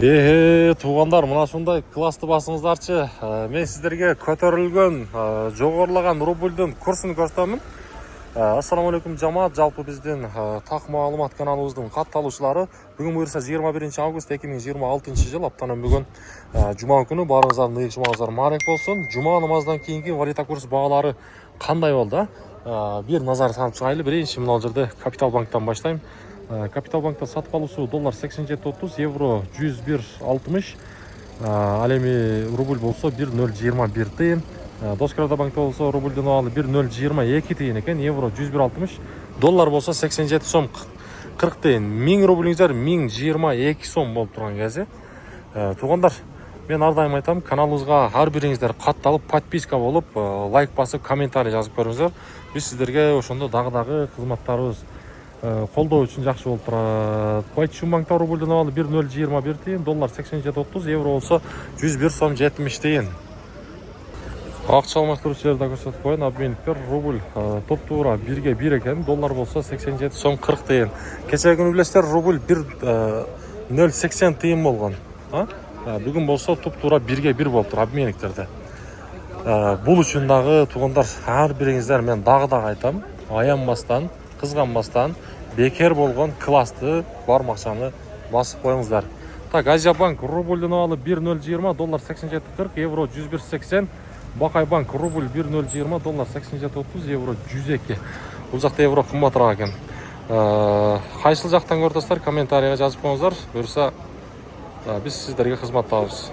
Туғандар, мына ушундай классты басыңыздарчы. Мен сиздерге көтөрүлгөн, жогорулаган рубльдун курсун көрсөтөмүн. Ассаламу алейкум жамаат, жалпы биздин так маалымат каналыбыздын катталуучулары. Бүгүн буюрса 21 август 2026 жыл, аптанын бүгүн жума күнү. Баарыңыздардын ыйык жумаңыздар маарек болсун. Жума намаздан кийинки валюта курс баалары кандай болду? Бир назар салып чыгайлы. Биринчи мына жерде Капитал банктан баштайм. Капитал банкта сатып алуусу доллар 87.30, евро 101.60, ал эми рубль болсо 1.021 тыйын. Доскарада банкта болсо рубльдун абалы 1.022 тыйын экен, евро 101.60, доллар болсо 87 сом 40 тыйын. 1000 рублиңиздер 1022 сом болуп турган кези. Туугандар, мен ар дайым айтам, каналыбызга ар бириңиздер катталып, подписка болуп, лайк басып, комментарий жазып көрүңүздөр. Биз сиздерге ошондо дагы кызматтарыбыз колдоо үчүн жакшы болуп турат. Байчун банкта рубльдун абалы 1.021 тыйын, доллар 87.30, евро болсо 101 сом 70 тыйын. Акча алмаштыруучуларда көрсөтүп коеюн, обменниктер рубль топтуура 1ге 1 экен, доллар болсо 87 сом 40 тыйын. Кечээ күнү билесиздер, рубль 1.080 тыйын болгон. Бүгүн болсо топтуура 1ге 1 болуптур обменниктерде. Бул үчүн дагы туугандар, ар бириңиздер мен дагы айтам, аянбастан, кызганбастан, бекер болгон классты бармакчаны басып коюңуздар. Так, Азия банк рубльдун абалы 1.020, доллар 87.40, евро 101.80. Бакай банк рубль 1.020, доллар 87.30, евро 102. Бул жакта евро кымбатыраак экен. Кайсыл жактан көрүп атасыздар, комментарийге жазып коюңуздар. Буюрса биз сиздерге кызматтабыз.